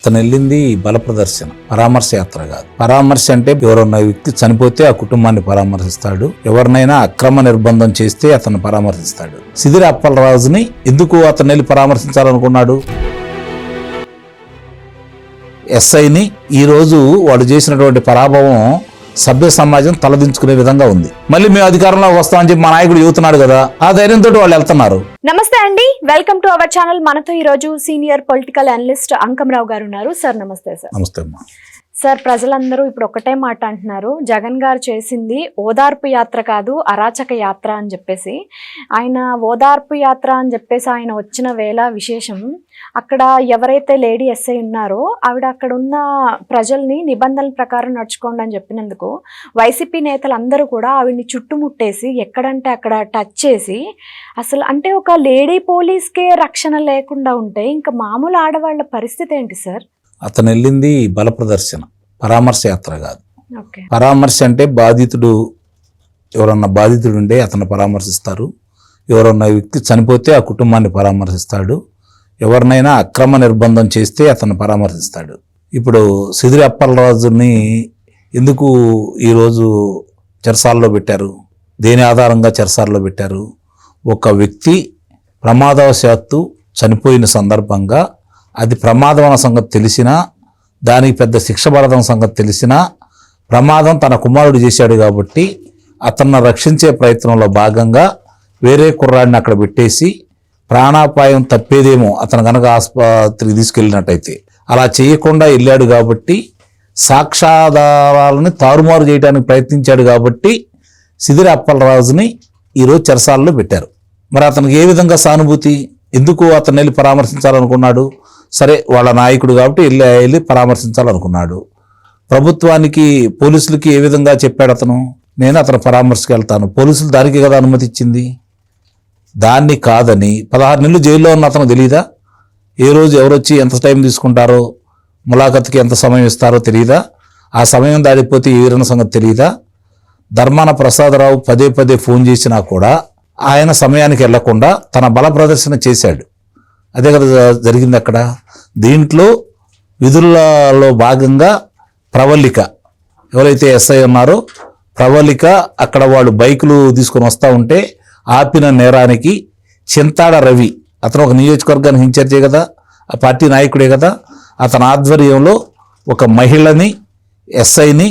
తను వెళ్ళింది బల ప్రదర్శన, పరామర్శ యాత్ర కాదు. పరామర్శ అంటే ఎవరన్నా వ్యక్తి చనిపోతే ఆ కుటుంబాన్ని పరామర్శిస్తాడు, ఎవరినైనా అక్రమ నిర్బంధం చేస్తే అతన్ని పరామర్శిస్తాడు. సిదిరి అప్పలరాజుని ఎందుకు అతను వెళ్ళి పరామర్శించాలనుకున్నాడు? ఎస్ఐని ఈరోజు వాళ్ళు చేసినటువంటి పరాభవం సభ్య సమాజం తలదించుకునే విధంగా ఉంది. మళ్ళీ మేము అధికారంలో వస్తామని చెప్పి మా నాయకుడు చెబుతున్నాడు కదా, ఆ ధైర్యంతో వాళ్ళు వెళ్తున్నారు. నమస్తే అండి, వెల్కమ్ టు అవర్ ఛానల్. మనతో ఈ రోజు సీనియర్ పొలిటికల్ అనలిస్ట్ అంకమరావు గారు ఉన్నారు. సార్ నమస్తే. సార్ నమస్తే అమ్మా. సార్, ప్రజలందరూ ఇప్పుడు ఒకటే మాట అంటున్నారు, జగన్ గారు చేసింది ఓదార్పు యాత్ర కాదు అరాచక యాత్ర అని చెప్పేసి. ఆయన ఓదార్పు యాత్ర అని చెప్పేసి ఆయన వచ్చిన వేళ విశేషం, అక్కడ ఎవరైతే లేడీ ఎస్ఐ ఉన్నారో ఆవిడ అక్కడ ఉన్న ప్రజల్ని నిబంధనల ప్రకారం నడుచుకోండి అని చెప్పినందుకు వైసీపీ నేతలు అందరూ కూడా ఆవిడ్ని చుట్టుముట్టేసి ఎక్కడంటే అక్కడ టచ్ చేసి, అసలు అంటే ఒక లేడీ పోలీస్కే రక్షణ లేకుండా ఉంటే ఇంకా మామూలు ఆడవాళ్ళ పరిస్థితి ఏంటి సార్? అతను వెళ్ళింది బల ప్రదర్శన, పరామర్శ యాత్ర కాదు. ఓకే. పరామర్శ అంటే బాధితుడు, ఎవరన్నా బాధితుడు ఉండే అతను పరామర్శిస్తారు, ఎవరన్నా వ్యక్తి చనిపోతే ఆ కుటుంబాన్ని పరామర్శిస్తాడు, ఎవరినైనా అక్రమ నిర్బంధం చేస్తే అతను పరామర్శిస్తాడు. ఇప్పుడు సిదిరి అప్పలరాజుని ఎందుకు ఈరోజు చెరసాలలో పెట్టారు? దేని ఆధారంగా చెరసాలలో పెట్టారు? ఒక వ్యక్తి ప్రమాదవశాత్తు చనిపోయిన సందర్భంగా అది ప్రమాదం అన్న సంగతి తెలిసినా, దానికి పెద్ద శిక్ష పడదన్న సంగతి తెలిసినా, ప్రమాదం తన కుమారుడు చేశాడు కాబట్టి అతన్ని రక్షించే ప్రయత్నంలో భాగంగా వేరే కుర్రాడిని అక్కడ పెట్టేసి ప్రాణాపాయం తప్పేదేమో అతను కనుక ఆసుపత్రికి తీసుకెళ్ళినట్టయితే, అలా చేయకుండా వెళ్ళాడు కాబట్టి సాక్ష్యాధారాలని తారుమారు చేయడానికి ప్రయత్నించాడు కాబట్టి సిదిరి అప్పలరాజుని ఈరోజు చెరసాలలో పెట్టారు. మరి అతనికి ఏ విధంగా సానుభూతి? ఎందుకు అతను వెళ్ళి పరామర్శించాలనుకున్నాడు? సరే, వాళ్ళ నాయకుడు కాబట్టి వెళ్ళి పరామర్శించాలనుకున్నాడు. ప్రభుత్వానికి, పోలీసులకి ఏ విధంగా చెప్పాడు అతను? నేను అతను పరామర్శకు వెళ్తాను. పోలీసులు దానికి కదా అనుమతి ఇచ్చింది. దాన్ని కాదని 16 నెలలు జైల్లో ఉన్న అతను తెలియదా? ఏ రోజు ఎవరొచ్చి ఎంత టైం తీసుకుంటారో, ములాఖత్కి ఎంత సమయం ఇస్తారో తెలియదా? ఆ సమయం దాడిపోతే ఏ విధంగా సంగతి తెలియదా? ధర్మాన ప్రసాదరావు పదే పదే ఫోన్ చేసినా కూడా ఆయన సమయానికి వెళ్లకుండా తన బల ప్రదర్శన చేశాడు. అదే కదా జరిగింది అక్కడ. దీంట్లో విధులలో భాగంగా ప్రవళిక, ఎవరైతే ఎస్ఐ ఉన్నారో ప్రవళిక, అక్కడ వాళ్ళు బైకులు తీసుకొని వస్తూ ఉంటే ఆపిన నేరానికి చింతాడ రవి, అతను ఒక నియోజకవర్గానికి ఇన్ఛార్జే కదా, ఆ పార్టీ నాయకుడే కదా, అతని ఆధ్వర్యంలో ఒక మహిళని, ఎస్ఐని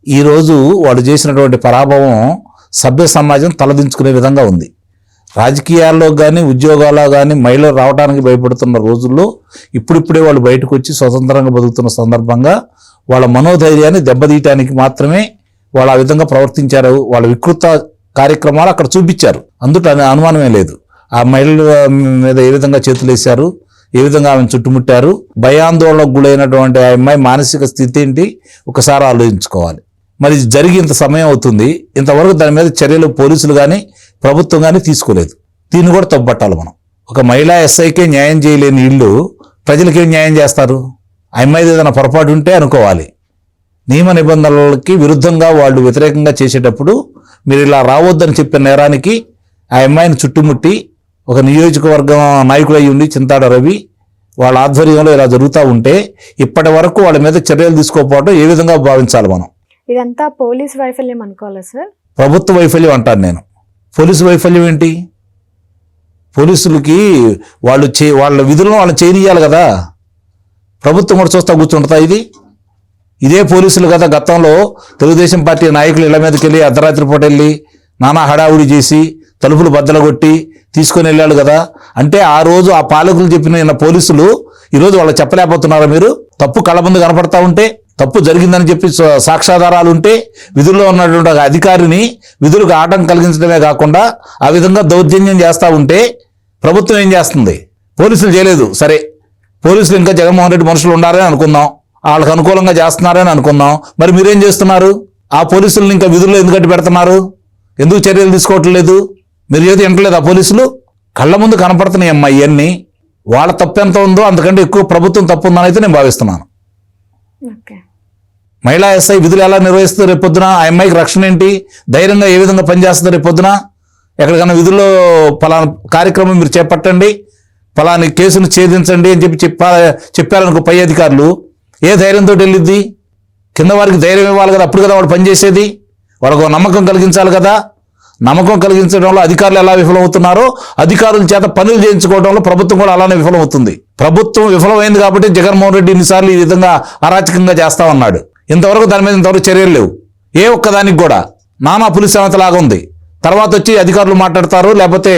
ఈరోజు వాళ్ళు చేసినటువంటి పరాభవం సభ్య సమాజం తలదించుకునే విధంగా ఉంది. రాజకీయాల్లో కానీ ఉద్యోగాల్లో కానీ మహిళలు రావడానికి భయపడుతున్న రోజుల్లో ఇప్పుడిప్పుడే వాళ్ళు బయటకు వచ్చి స్వతంత్రంగా బతుకుతున్న సందర్భంగా వాళ్ళ మనోధైర్యాన్ని దెబ్బతీయటానికి మాత్రమే వాళ్ళు ఆ విధంగా ప్రవర్తించారు. వాళ్ళ వికృత కార్యక్రమాలు అక్కడ చూపించారు, అందులో అనుమానమే లేదు. ఆ మహిళల మీద ఏ విధంగా చేతులు వేశారు, ఏ విధంగా ఆమెను చుట్టుముట్టారు, భయాందోళనకు గురైనటువంటి ఆ అమ్మాయి మానసిక స్థితి ఏంటి ఒకసారి ఆలోచించుకోవాలి. మరి జరిగి ఇంత సమయం అవుతుంది, ఇంతవరకు దాని మీద చర్యలు పోలీసులు కానీ ప్రభుత్వం కానీ తీసుకోలేదు. దీన్ని కూడా తప్పుపట్టాలి మనం. ఒక మహిళా ఎస్ఐకే న్యాయం చేయలేని ఇల్లు ప్రజలకేం న్యాయం చేస్తారు? ఆ అమ్మాయిది ఏదైనా పొరపాటు ఉంటే అనుకోవాలి. నియమ నిబంధనలకి విరుద్ధంగా వాళ్ళు వ్యతిరేకంగా చేసేటప్పుడు మీరు ఇలా రావద్దని చెప్పిన నేరానికి ఆ అమ్మాయిని చుట్టుముట్టి ఒక నియోజకవర్గం నాయకుడు అయ్యి ఉండి చింతాడ రవి వాళ్ళ ఆధ్వర్యంలో ఇలా జరుగుతూ ఉంటే ఇప్పటి వరకు వాళ్ళ మీద చర్యలు తీసుకోకపోవడం ఏ విధంగా భావించాలి మనం? ఇదంతా పోలీస్ వైఫల్యం అనుకోవాలా సార్? ప్రభుత్వ వైఫల్యం అంటాను నేను. పోలీసు వైఫల్యం ఏంటి? పోలీసులకి వాళ్ళ విధులను వాళ్ళు చేయనియాలి కదా. ప్రభుత్వం కూడా చూస్తా కూర్చుంటుందా? ఇదే పోలీసులు కదా గతంలో తెలుగుదేశం పార్టీ నాయకులు ఇళ్ల మీదకి వెళ్ళి అర్ధరాత్రి పూట వెళ్ళి నానా హడావుడి చేసి తలుపులు బద్దలగొట్టి తీసుకొని వెళ్ళాడు కదా. అంటే ఆ రోజు ఆ పాలకులు చెప్పిన పోలీసులు ఈరోజు వాళ్ళు చెప్పలేకపోతున్నారా? మీరు తప్పు కళ్ళ ముందు కనపడతా ఉంటే, తప్పు జరిగిందని చెప్పి సాక్ష్యాధారాలు ఉంటే, విధుల్లో ఉన్నటువంటి ఒక అధికారిని విధులకు ఆటంకం కలిగించడమే కాకుండా ఆ విధంగా దౌర్జన్యం చేస్తూ ఉంటే ప్రభుత్వం ఏం చేస్తుంది? పోలీసులు చేయలేదు, సరే పోలీసులు ఇంకా జగన్మోహన్ రెడ్డి మనుషులు ఉండాలని అనుకుందాం, వాళ్ళకి అనుకూలంగా చేస్తున్నారని అనుకుందాం. మరి మీరేం చేస్తున్నారు? ఆ పోలీసులను ఇంకా విధుల్లో ఎందుకు కట్టి పెడుతున్నారు? ఎందుకు చర్యలు తీసుకోవట్లేదు? మీరు ఏది వింటలేదు? ఆ పోలీసులు కళ్ళ ముందు కనపడుతున్నాయి అమ్మా ఇవన్నీ. వాళ్ళ తప్పు ఎంత ఉందో అంతకంటే ఎక్కువ ప్రభుత్వం తప్పు ఉందని అయితే నేను భావిస్తున్నాను. మహిళా ఎస్ఐ విధులు ఎలా నిర్వహిస్తుంది రేపొద్దున? ఆ అమ్మాయికి రక్షణ ఏంటి? ధైర్యంగా ఏ విధంగా పనిచేస్తుంది రేపొద్దున? ఎక్కడికన్నా విధుల్లో పలానా కార్యక్రమం మీరు చేపట్టండి, ఫలాని కేసును ఛేదించండి అని చెప్పారనుకో పై అధికారులు, ఏ ధైర్యంతో వెళ్ళిద్ది? కింద వారికి ధైర్యం ఇవ్వాలి కదా, అప్పుడు కదా వాడు పనిచేసేది. వాళ్ళకు నమ్మకం కలిగించాలి కదా. నమ్మకం కలిగించడంలో అధికారులు ఎలా విఫలమవుతున్నారో, అధికారుల చేత పనులు చేయించుకోవడంలో ప్రభుత్వం కూడా అలానే విఫలమవుతుంది. ప్రభుత్వం విఫలమైంది కాబట్టి జగన్మోహన్ రెడ్డి ఇన్నిసార్లు ఈ విధంగా అరాచకంగా చేస్తా ఉన్నాడు. ఇంతవరకు దాని మీద ఇంతవరకు చర్యలు లేవు, ఏ ఒక్కదానికి కూడా. నానా పులిస్ లాగా ఉంది. తర్వాత వచ్చి అధికారులు మాట్లాడతారు, లేకపోతే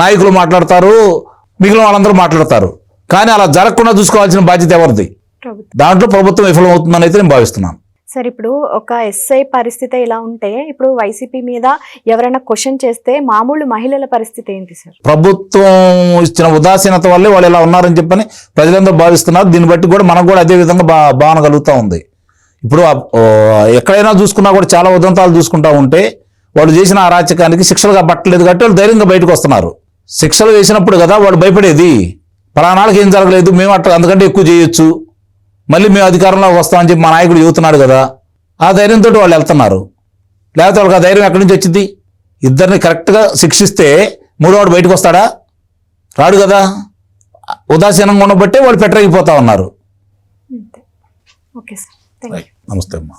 నాయకులు మాట్లాడతారు, మిగిలిన వాళ్ళందరూ మాట్లాడతారు. కానీ అలా జరగకుండా చూసుకోవాల్సిన బాధ్యత ఎవరిది? దాంట్లో ప్రభుత్వం విఫలమవుతుందని అయితే నేను భావిస్తున్నాను. సార్, ఇప్పుడు ఒక ఎస్ఐ పరిస్థితి ఇలా ఉంటే, ఇప్పుడు వైసీపీ మీద ఎవరైనా క్వశ్చన్ చేస్తే మామూలు మహిళల పరిస్థితి ఏంటి సార్? ప్రభుత్వం ఇచ్చిన ఉదాసీనత వల్లే వాళ్ళు ఇలా ఉన్నారని చెప్పని ప్రజలందరూ భావిస్తున్నారు. దీన్ని బట్టి కూడా మనకు కూడా అదే విధంగా భావన కలుగుతూ ఉంది. ఇప్పుడు ఎక్కడైనా చూసుకున్నా కూడా చాలా ఉదంతాలు చూసుకుంటా ఉంటే వాళ్ళు చేసిన అరాచకానికి శిక్షలుగా పట్టలేదు కాబట్టి వాళ్ళు ధైర్యంగా బయటకు వస్తున్నారు. శిక్షలు వేసినప్పుడు కదా వాడు భయపడేది. పలానాళ్ళకి ఏం జరగలేదు, మేము అట్లా అంతకంటే ఎక్కువ చేయొచ్చు, మళ్ళీ మేము అధికారంలోకి వస్తామని చెప్పి మా నాయకుడు చెబుతున్నాడు కదా, ఆ ధైర్యంతో వాళ్ళు వెళ్తున్నారు. లేకపోతే వాళ్ళకి ఆ ధైర్యం ఎక్కడి నుంచి వచ్చింది? ఇద్దరిని కరెక్ట్గా శిక్షిస్తే మూడోవాడు బయటకు వస్తాడా? రాడు కదా. ఉదాసీనంగా ఉండబట్టే వాళ్ళు పెట్టరైపోతా ఉన్నారు. Okay sir, thank you. నమస్తే అమ్మా.